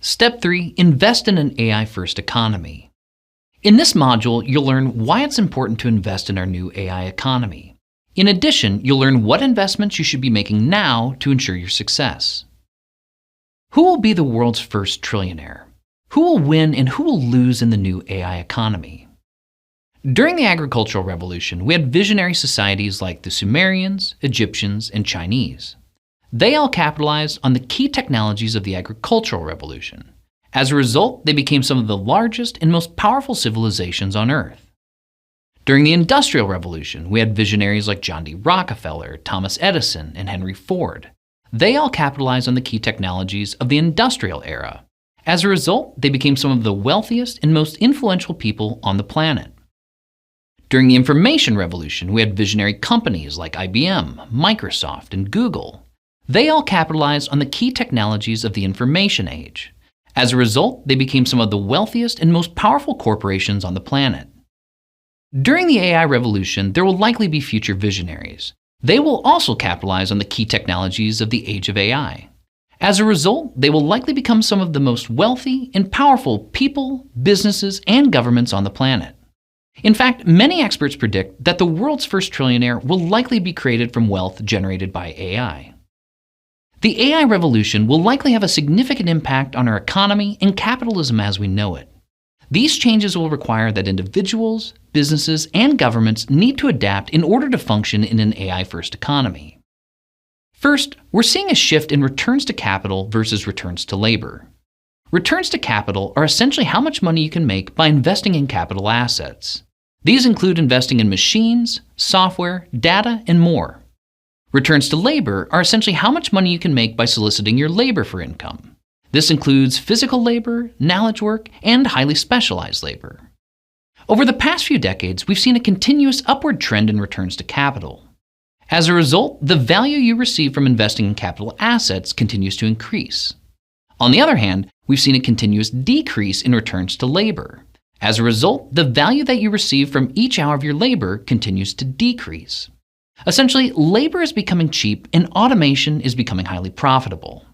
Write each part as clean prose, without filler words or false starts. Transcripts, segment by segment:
Step 3. Invest in an AI-first economy. In this module, you'll learn why it's important to invest in our new AI economy. In addition, you'll learn what investments you should be making now to ensure your success. Who will be the world's first trillionaire? Who will win and who will lose in the new AI economy? During the agricultural revolution, we had visionary societies like the Sumerians, Egyptians, and Chinese. They all capitalized on the key technologies of the agricultural revolution. As a result, they became some of the largest and most powerful civilizations on Earth. During the Industrial Revolution, we had visionaries like John D. Rockefeller, Thomas Edison, and Henry Ford. They all capitalized on the key technologies of the industrial era. As a result, they became some of the wealthiest and most influential people on the planet. During the Information Revolution, we had visionary companies like IBM, Microsoft, and Google. They all capitalized on the key technologies of the information age. As a result, they became some of the wealthiest and most powerful corporations on the planet. During the AI revolution, there will likely be future visionaries. They will also capitalize on the key technologies of the age of AI. As a result, they will likely become some of the most wealthy and powerful people, businesses, and governments on the planet. In fact, many experts predict that the world's first trillionaire will likely be created from wealth generated by AI. The AI revolution will likely have a significant impact on our economy and capitalism as we know it. These changes will require that individuals, businesses, and governments need to adapt in order to function in an AI-first economy. First, we're seeing a shift in returns to capital versus returns to labor. Returns to capital are essentially how much money you can make by investing in capital assets. These include investing in machines, software, data, and more. Returns to labor are essentially how much money you can make by soliciting your labor for income. This includes physical labor, knowledge work, and highly specialized labor. Over the past few decades, we've seen a continuous upward trend in returns to capital. As a result, the value you receive from investing in capital assets continues to increase. On the other hand, we've seen a continuous decrease in returns to labor. As a result, the value that you receive from each hour of your labor continues to decrease. Essentially, labor is becoming cheap and automation is becoming highly profitable.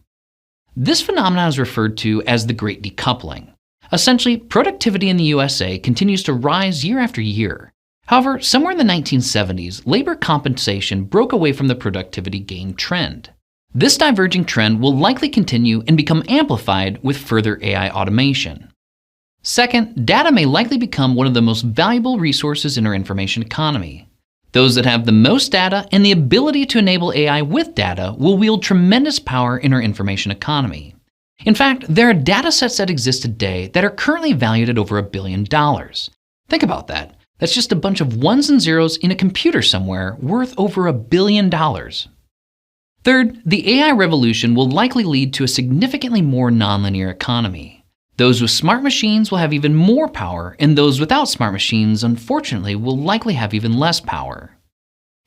This phenomenon is referred to as the Great Decoupling. Essentially, productivity in the USA continues to rise year after year. However, somewhere in the 1970s, labor compensation broke away from the productivity gain trend. This diverging trend will likely continue and become amplified with further AI automation. Second, data may likely become one of the most valuable resources in our information economy. Those that have the most data and the ability to enable AI with data will wield tremendous power in our information economy. In fact, there are data sets that exist today that are currently valued at over $1 billion. Think about that. That's just a bunch of ones and zeros in a computer somewhere worth over $1 billion. Third, the AI revolution will likely lead to a significantly more nonlinear economy. Those with smart machines will have even more power, and those without smart machines, unfortunately, will likely have even less power.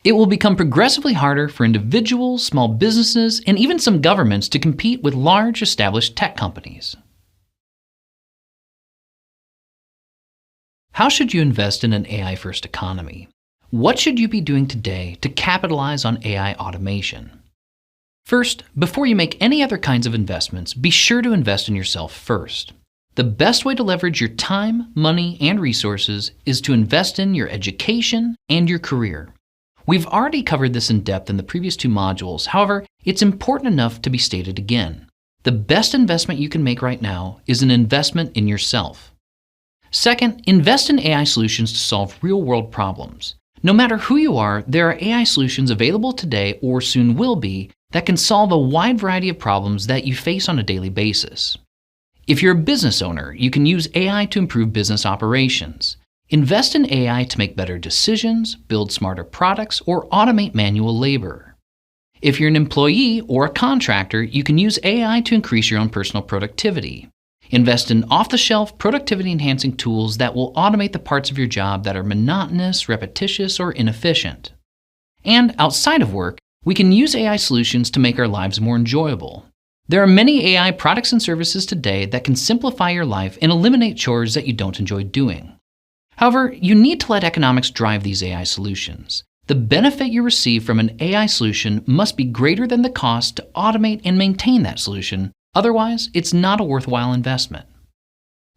It will become progressively harder for individuals, small businesses, and even some governments to compete with large established tech companies. How should you invest in an AI-first economy? What should you be doing today to capitalize on AI automation? First, before you make any other kinds of investments, be sure to invest in yourself first. The best way to leverage your time, money, and resources is to invest in your education and your career. We've already covered this in depth in the previous 2 modules. However, it's important enough to be stated again. The best investment you can make right now is an investment in yourself. Second, invest in AI solutions to solve real-world problems. No matter who you are, there are AI solutions available today or soon will be that can solve a wide variety of problems that you face on a daily basis. If you're a business owner, you can use AI to improve business operations. Invest in AI to make better decisions, build smarter products, or automate manual labor. If you're an employee or a contractor, you can use AI to increase your own personal productivity. Invest in off-the-shelf productivity-enhancing tools that will automate the parts of your job that are monotonous, repetitious, or inefficient. And outside of work, we can use AI solutions to make our lives more enjoyable. There are many AI products and services today that can simplify your life and eliminate chores that you don't enjoy doing. However, you need to let economics drive these AI solutions. The benefit you receive from an AI solution must be greater than the cost to automate and maintain that solution. Otherwise, it's not a worthwhile investment.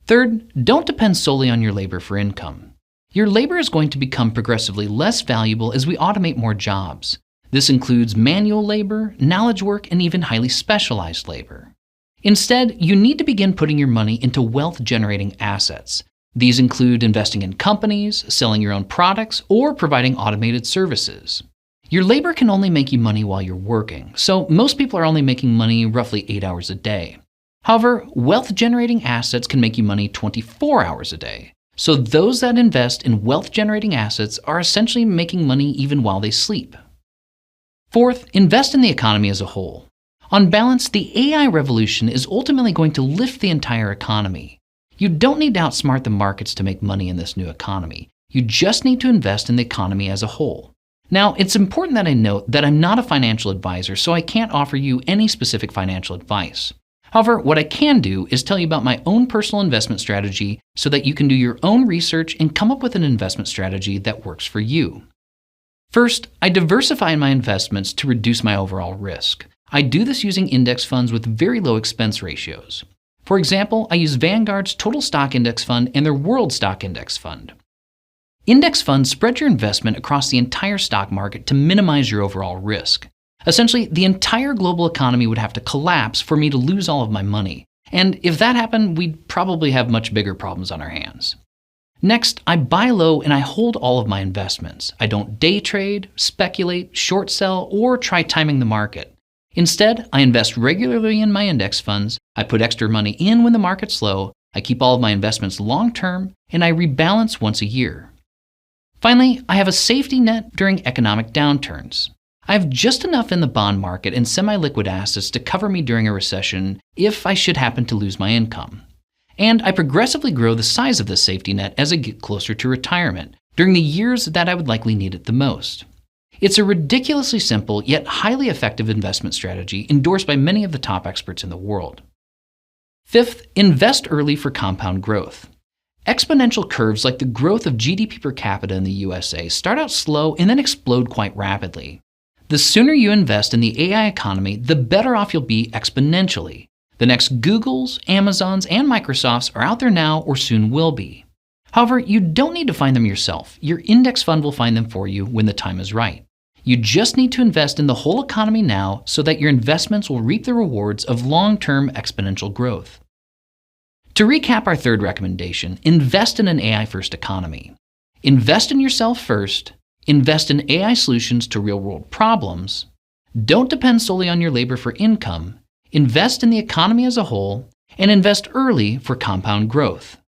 Third, don't depend solely on your labor for income. Your labor is going to become progressively less valuable as we automate more jobs. This includes manual labor, knowledge work, and even highly specialized labor. Instead, you need to begin putting your money into wealth-generating assets. These include investing in companies, selling your own products, or providing automated services. Your labor can only make you money while you're working, so most people are only making money roughly 8 hours a day. However, wealth-generating assets can make you money 24 hours a day. So those that invest in wealth-generating assets are essentially making money even while they sleep. Fourth, invest in the economy as a whole. On balance, the AI revolution is ultimately going to lift the entire economy. You don't need to outsmart the markets to make money in this new economy. You just need to invest in the economy as a whole. Now, it's important that I note that I'm not a financial advisor, so I can't offer you any specific financial advice. However, what I can do is tell you about my own personal investment strategy so that you can do your own research and come up with an investment strategy that works for you. First, I diversify my investments to reduce my overall risk. I do this using index funds with very low expense ratios. For example, I use Vanguard's Total Stock Index Fund and their World Stock Index Fund. Index funds spread your investment across the entire stock market to minimize your overall risk. Essentially, the entire global economy would have to collapse for me to lose all of my money. And if that happened, we'd probably have much bigger problems on our hands. Next, I buy low and I hold all of my investments. I don't day trade, speculate, short sell, or try timing the market. Instead, I invest regularly in my index funds, I put extra money in when the market's low, I keep all of my investments long term, and I rebalance once a year. Finally, I have a safety net during economic downturns. I have just enough in the bond market and semi-liquid assets to cover me during a recession if I should happen to lose my income. And I progressively grow the size of this safety net as I get closer to retirement, during the years that I would likely need it the most. It's a ridiculously simple yet highly effective investment strategy endorsed by many of the top experts in the world. Fifth, invest early for compound growth. Exponential curves like the growth of GDP per capita in the USA start out slow and then explode quite rapidly. The sooner you invest in the AI economy, the better off you'll be exponentially. The next Googles, Amazons, and Microsofts are out there now or soon will be. However, you don't need to find them yourself. Your index fund will find them for you when the time is right. You just need to invest in the whole economy now so that your investments will reap the rewards of long-term exponential growth. To recap our third recommendation, invest in an AI-first economy. Invest in yourself first, invest in AI solutions to real-world problems, don't depend solely on your labor for income, invest in the economy as a whole, and invest early for compound growth.